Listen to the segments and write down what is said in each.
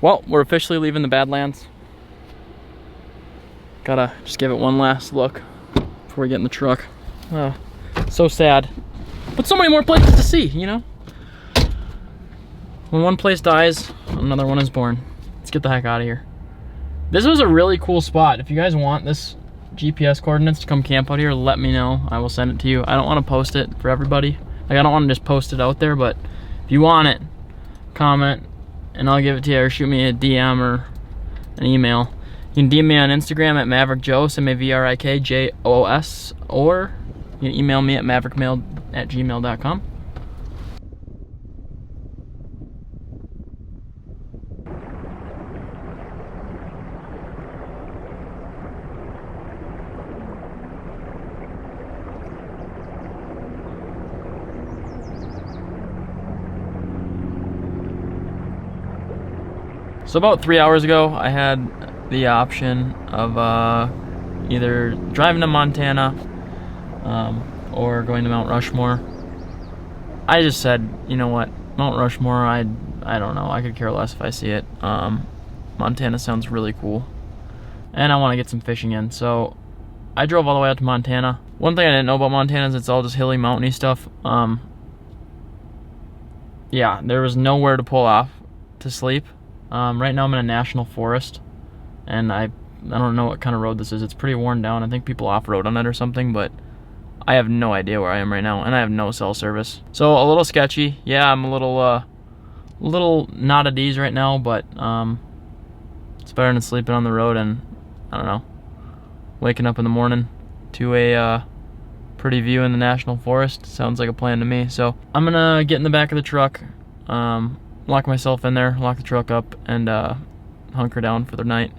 Well, we're officially leaving the Badlands. Gotta just give it one last look before we get in the truck. So sad. But so many more places to see, you know? When one place dies, another one is born. Let's get the heck out of here. This was a really cool spot. If you guys want this GPS coordinates to come camp out here, let me know. I will send it to you. I don't want to post it for everybody. Like, I don't want to just post it out there, but if you want it, comment and I'll give it to you, or shoot me a DM or an email. You can DM me on Instagram at Mavrik Joos, MAVRIKJOOS, or you can email me at mavrikmail@gmail.com. So about 3 hours ago, I had the option of either driving to Montana or going to Mount Rushmore. I just said, you know what, Mount Rushmore, I don't know, I could care less if I see it. Montana sounds really cool, and I want to get some fishing in, so I drove all the way out to Montana. One thing I didn't know about Montana is it's all just hilly, mountainy stuff. Yeah, there was nowhere to pull off to sleep. Right now I'm in a national forest, and I don't know what kind of road this is. It's pretty worn down. I think people off-road on it or something, but I have no idea where I am right now, and I have no cell service. So a little sketchy. Yeah, I'm a little not at ease right now, but it's better than sleeping on the road and, I don't know, waking up in the morning to a pretty view in the national forest. Sounds like a plan to me. So I'm gonna get in the back of the truck, lock myself in there, lock the truck up, and hunker down for the night.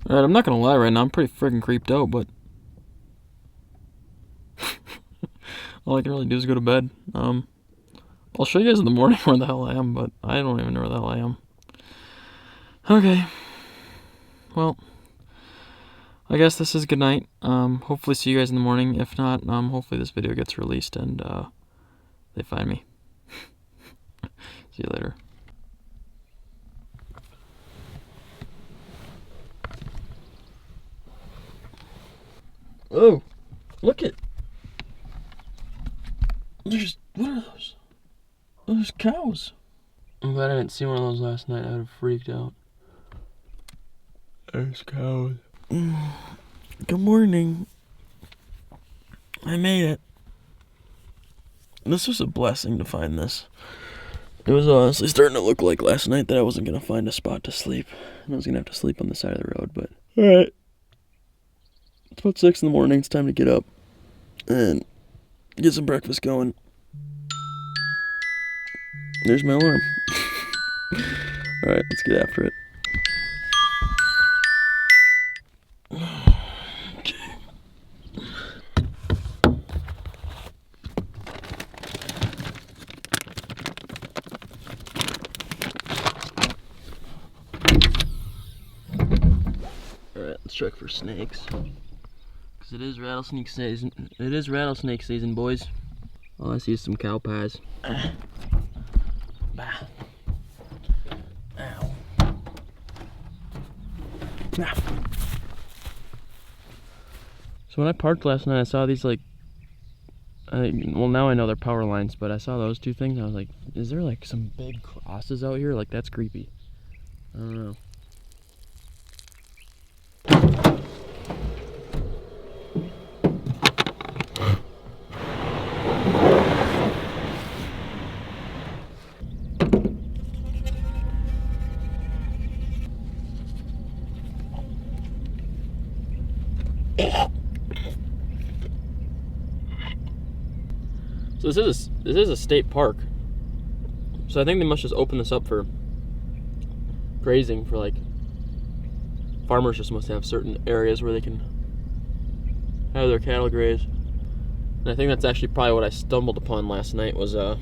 Alright, I'm not gonna lie right now, I'm pretty friggin' creeped out, but all I can really do is go to bed. I'll show you guys in the morning where the hell I am, but I don't even know where the hell I am. Okay. Well, I guess this is good night. Hopefully see you guys in the morning. If not, hopefully this video gets released and they find me. See you later. Oh, look at. What are those? Those cows. I'm glad I didn't see one of those last night. I would have freaked out. There's cows. Good morning. I made it. This was a blessing to find this. It was honestly starting to look like last night that I wasn't going to find a spot to sleep. And I was going to have to sleep on the side of the road, but alright. It's about 6 in the morning. It's time to get up and get some breakfast going. There's my alarm. Alright, let's get after it. Okay. Alright, let's check for snakes. Because it is rattlesnake season. It is rattlesnake season, boys. All I see is some cow pies. Bah. Ow. Nah. So when I parked last night, I saw these like, well now I know they're power lines, but I saw those two things and I was like, is there like some big crosses out here? Like, that's creepy. I don't know. So this is a state park. So I think they must just open this up for grazing, for like farmers just must have certain areas where they can have their cattle graze. And I think that's actually probably what I stumbled upon last night, was a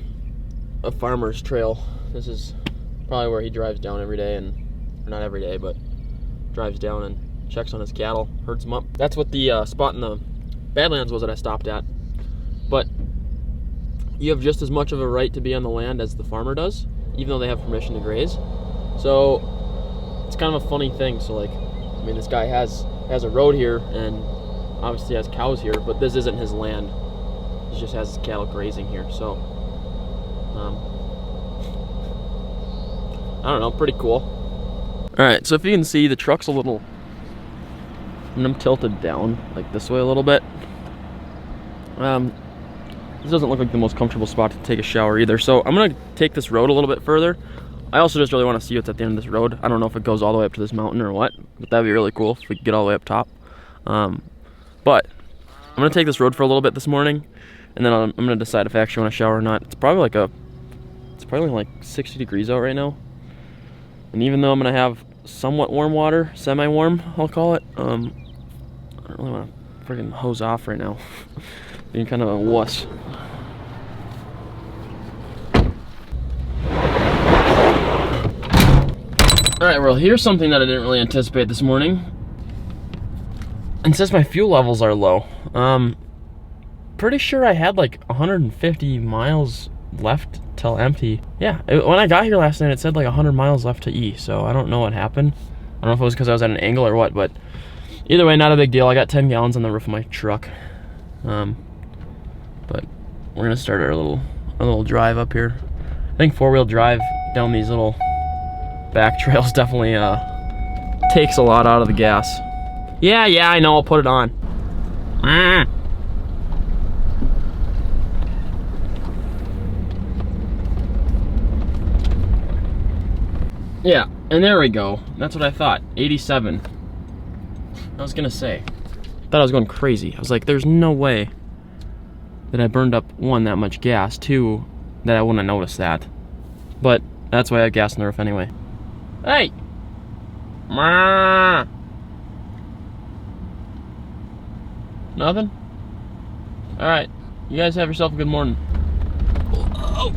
farmer's trail. This is probably where he drives down every day, and or not every day, but drives down and checks on his cattle, herds them up. That's what the spot in the Badlands was that I stopped at. But you have just as much of a right to be on the land as the farmer does, even though they have permission to graze. So it's kind of a funny thing. So like, I mean, this guy has a road here and obviously has cows here, but this isn't his land. He just has his cattle grazing here. So I don't know, pretty cool. All right, so if you can see, the truck's a little, and I'm tilted down like this way a little bit. This doesn't look like the most comfortable spot to take a shower either, so I'm gonna take this road a little bit further. I also just really want to see what's at the end of this road. I don't know if it goes all the way up to this mountain or what, but that'd be really cool if we could get all the way up top. But I'm gonna take this road for a little bit this morning, and then I'm gonna decide if I actually want to shower or not. It's probably like 60 degrees out right now, and even though I'm gonna have somewhat warm water, semi-warm, I'll call it, I don't really want to freaking hose off right now. Being kind of a wuss. Alright, well, here's something that I didn't really anticipate this morning. And since my fuel levels are low, pretty sure I had like 150 miles left till empty. Yeah, when I got here last night, it said like 100 miles left to E, so I don't know what happened. I don't know if it was because I was at an angle or what, but either way, not a big deal. I got 10 gallons on the roof of my truck. But we're gonna start our little drive up here. I think 4-wheel drive down these little back trails definitely takes a lot out of the gas. Yeah, I know, I'll put it on. Yeah, and there we go. That's what I thought. 87. I was gonna say, thought I was going crazy. I was like, there's no way that I burned up, one, that much gas, two, that I wouldn't have noticed that. But that's why I have gas on the roof anyway. Hey! Ma! Nothing? Alright, you guys have yourself a good morning. Oh.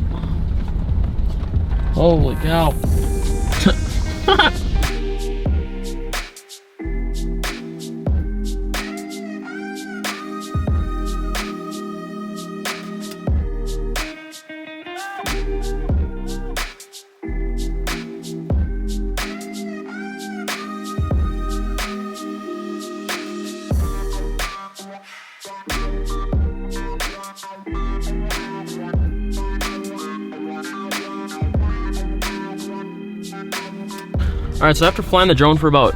Holy cow. Alright, so after flying the drone for about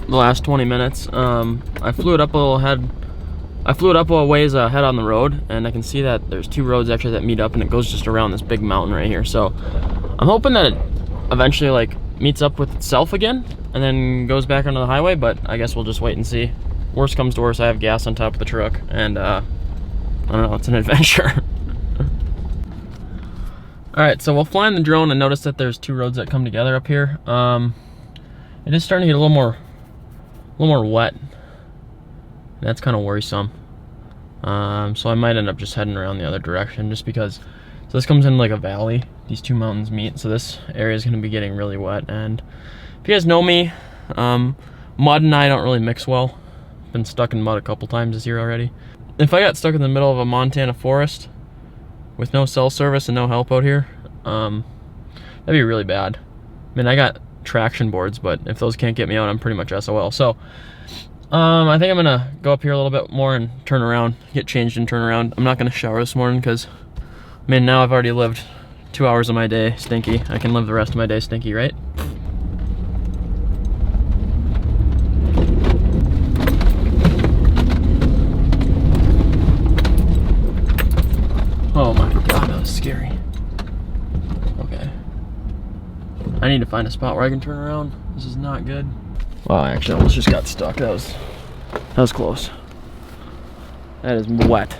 the last 20 minutes, I flew it up a little head. I flew it up a ways ahead on the road, and I can see that there's two roads actually that meet up, and it goes just around this big mountain right here. So I'm hoping that it eventually like meets up with itself again and then goes back onto the highway, but I guess we'll just wait and see. Worst comes to worst, I have gas on top of the truck, and I don't know, it's an adventure. Alright, so while flying the drone, I noticed that there's two roads that come together up here. It is starting to get a little more wet. That's kind of worrisome. So I might end up just heading around the other direction, just because. So this comes in like a valley. These two mountains meet, so this area is going to be getting really wet. And if you guys know me, mud and I don't really mix well. Been stuck in mud a couple times this year already. If I got stuck in the middle of a Montana forest with no cell service and no help out here, that'd be really bad. I mean, I got traction boards, but if those can't get me out, I'm pretty much SOL. So I think I'm gonna go up here a little bit more and turn around, get changed and turn around. I'm not gonna shower this morning because, I mean, now I've already lived 2 hours of my day stinky. I can live the rest of my day stinky, right? Oh my god, that was scary. Okay. I need to find a spot where I can turn around. This is not good. Wow, I actually almost just got stuck. That was close. That is wet.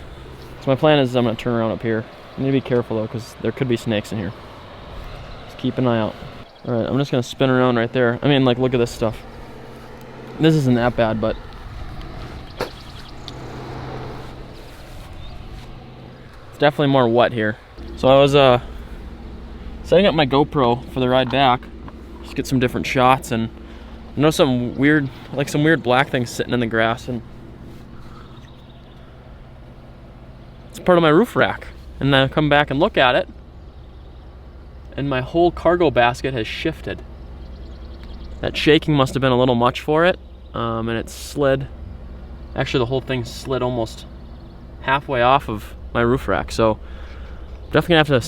So my plan is I'm gonna turn around up here. I need to be careful though, because there could be snakes in here. Just keep an eye out. Alright, I'm just gonna spin around right there. I mean, like, look at this stuff. This isn't that bad, but It's definitely more wet here. So I was setting up my GoPro for the ride back, just get some different shots, and I noticed some weird black things sitting in the grass, and it's part of my roof rack. And then I come back and look at it, and my whole cargo basket has shifted. That shaking must have been a little much for it, and it slid. Actually, the whole thing slid almost halfway off of my roof rack. So definitely gonna have to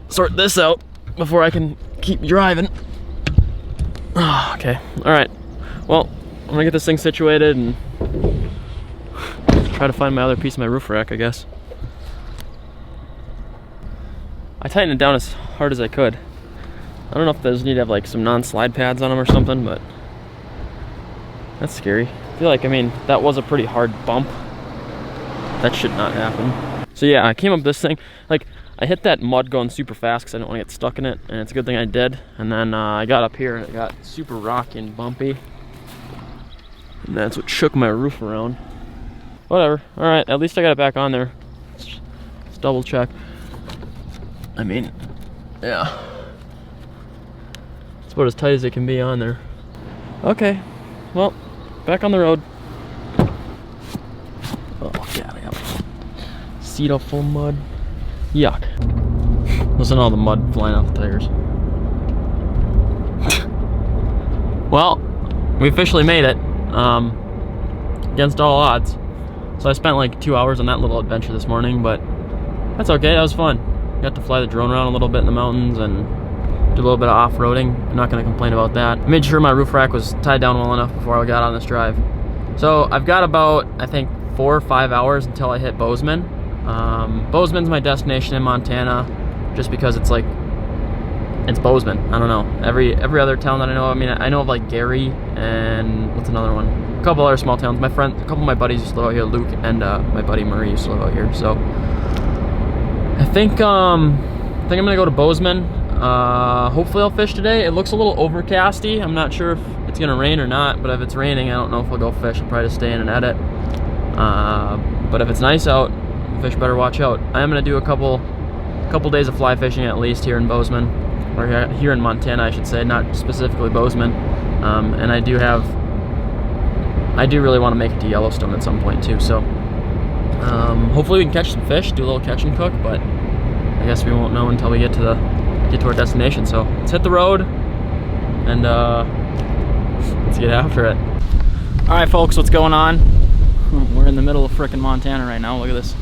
sort this out before I can keep driving. Okay, all right. Well, I'm gonna get this thing situated and try to find my other piece of my roof rack, I guess. I tightened it down as hard as I could. I don't know if those need to have like some non-slide pads on them or something, but that's scary. I feel like, I mean, that was a pretty hard bump. That should not happen. So yeah, I came up with this thing. Like, I hit that mud going super fast because I didn't want to get stuck in it, and it's a good thing I did. And then I got up here and it got super rocky and bumpy. And that's what shook my roof around. Whatever. All right, at least I got it back on there. Let's double check. I mean, yeah. It's about as tight as it can be on there. Okay, well, back on the road. Oh, yeah, I got seat all full of mud. Yuck. Listen to all the mud flying off the tires. Well, we officially made it. Against all odds. So I spent like 2 hours on that little adventure this morning, but that's okay, that was fun. Got to fly the drone around a little bit in the mountains and do a little bit of off-roading. I'm not gonna complain about that. I made sure my roof rack was tied down well enough before I got on this drive. So I've got about, I think, 4 or 5 hours until I hit Bozeman. Bozeman's my destination in Montana, just because it's like, it's Bozeman. I don't know. Every other town that I know of, I mean, I know of like Gary and what's another one? A couple other small towns. My friend, a couple of my buddies used to live out here, Luke and my buddy Murray used to live out here. So I think I'm gonna go to Bozeman. Hopefully I'll fish today. It looks a little overcasty. I'm not sure if it's gonna rain or not, but if it's raining, I don't know if I'll go fish. I'll probably just stay in and edit. But if it's nice out, fish better watch out. I am gonna do a couple days of fly fishing at least here in Bozeman, or here in Montana, I should say, not specifically Bozeman. And I do really want to make it to Yellowstone at some point too. So hopefully we can catch some fish, do a little catch and cook, but I guess we won't know until we get to our destination. So let's hit the road and let's get after it. All right, folks, what's going on? We're in the middle of frickin' Montana right now. Look at this.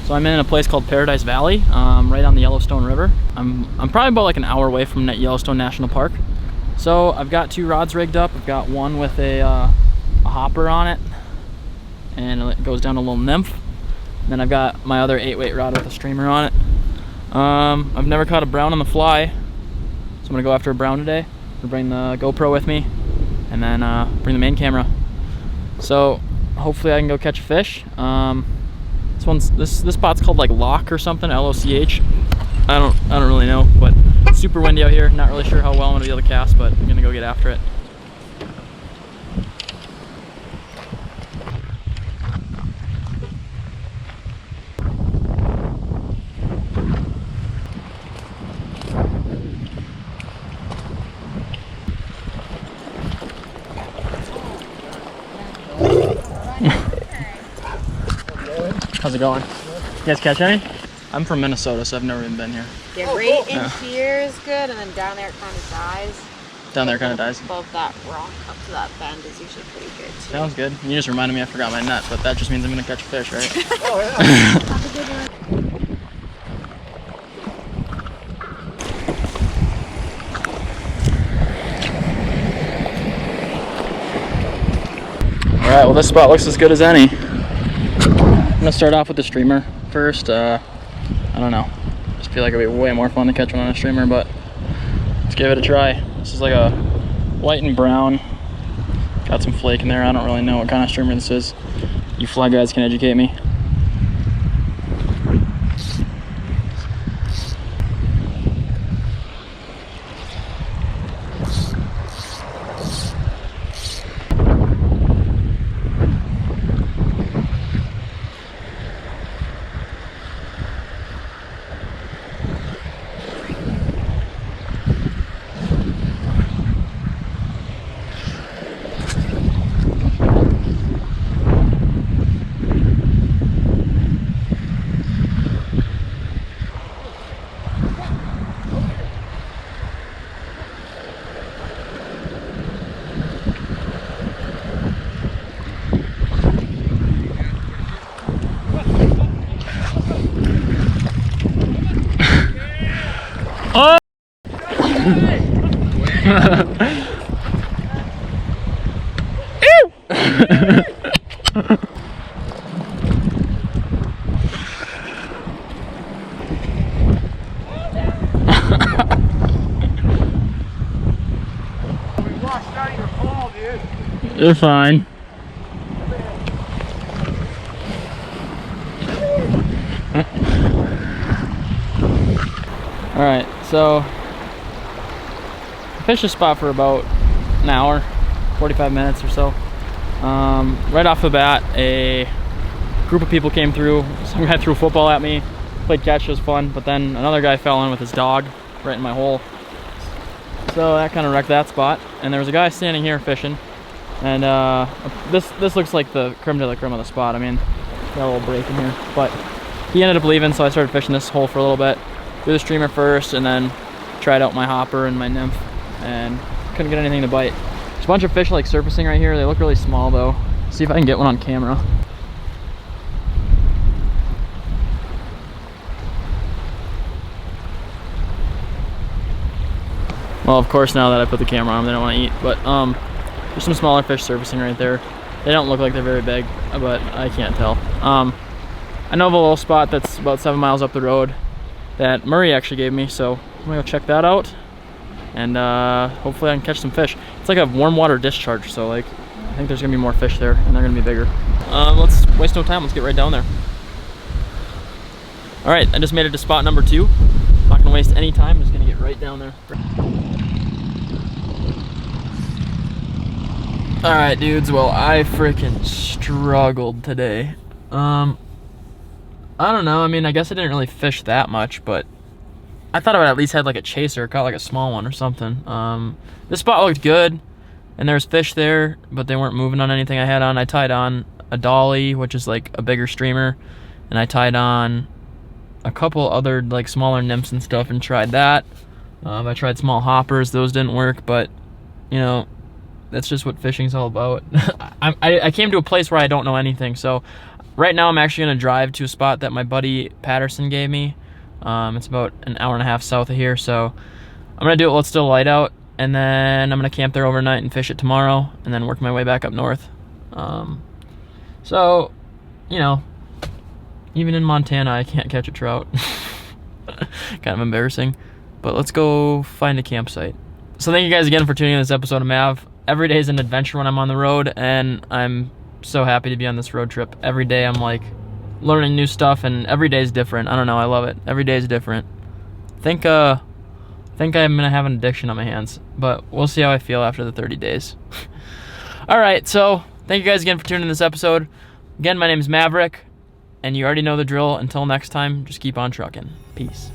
So I'm in a place called Paradise Valley, right on the Yellowstone River. I'm probably about like an hour away from Yellowstone National Park. So I've got 2 rods rigged up. I've got one with a hopper on it, and it goes down a little nymph. And then I've got my other 8-weight rod with a streamer on it. I've never caught a brown on the fly, so I'm gonna go after a brown today. I'm gonna bring the GoPro with me, and then bring the main camera. So hopefully I can go catch a fish. This spot's called like Loch or something, L-O-C-H. I don't really know, but it's super windy out here. Not really sure how well I'm gonna be able to cast, but I'm gonna go get after it. How's it going? You guys catch any? I'm from Minnesota, so I've never even been here. Yeah, right in here is good, and then down there it kind of dies. Down there kind of dies? Above that rock up to that bend is usually pretty good too. Sounds good. You just reminded me I forgot my net, but that just means I'm going to catch a fish, right? Oh yeah. Have a good one. Alright, well this spot looks as good as any. I'm gonna start off with the streamer first. I don't know. Just feel like it'd be way more fun to catch one on a streamer, but let's give it a try. This is like a white and brown. Got some flake in there. I don't really know what kind of streamer this is. You fly guys can educate me. You're fine. Alright, so I fished this spot for about an hour, 45 minutes or so. Right off the bat, a group of people came through. Some guy threw a football at me, played catch, it was fun, but then another guy fell in with his dog right in my hole. So that kind of wrecked that spot. And there was a guy standing here fishing, and this looks like the creme de la creme of the spot. I mean, got a little break in here, but he ended up leaving, so I started fishing this hole for a little bit. Threw the streamer first, and then tried out my hopper and my nymph, and couldn't get anything to bite. There's a bunch of fish like surfacing right here. They look really small though. See if I can get one on camera. Well, of course, now that I put the camera on them, they don't want to eat, but there's some smaller fish surfacing right there. They don't look like they're very big, but I can't tell. I know of a little spot that's about 7 miles up the road that Murray actually gave me, so I'm gonna go check that out, and hopefully I can catch some fish. It's like a warm water discharge, so like I think there's gonna be more fish there, and they're gonna be bigger. Let's waste no time, let's get right down there. All right, I just made it to spot number 2. I'm not gonna waste any time, I'm just gonna get right down there. All right, dudes, well, I freaking struggled today. I don't know, I mean, I guess I didn't really fish that much, but I thought I would at least had like a chaser, caught like a small one or something. This spot looked good, and there's fish there, but they weren't moving on anything I had on. I tied on a dolly, which is like a bigger streamer, and I tied on a couple other like smaller nymphs and stuff and tried that. I tried small hoppers, those didn't work, but you know, that's just what fishing's all about. I came to a place where I don't know anything, so right now I'm actually gonna drive to a spot that my buddy Patterson gave me. It's about an hour and a half south of here, so I'm gonna do it while it's still light out, and then I'm gonna camp there overnight and fish it tomorrow, and then work my way back up north. So, you know, even in Montana I can't catch a trout. Kind of embarrassing, but let's go find a campsite. So thank you guys again for tuning in this episode of Mav. Every day is an adventure when I'm on the road, and I'm so happy to be on this road trip. Every day I'm like learning new stuff, and every day is different. I don't know, I love it. Every day is different. Think I'm gonna have an addiction on my hands, but we'll see how I feel after the 30 days. All right, so thank you guys again for tuning in this episode. Again, my name is Mavrik, and you already know the drill. Until next time, just keep on trucking. Peace.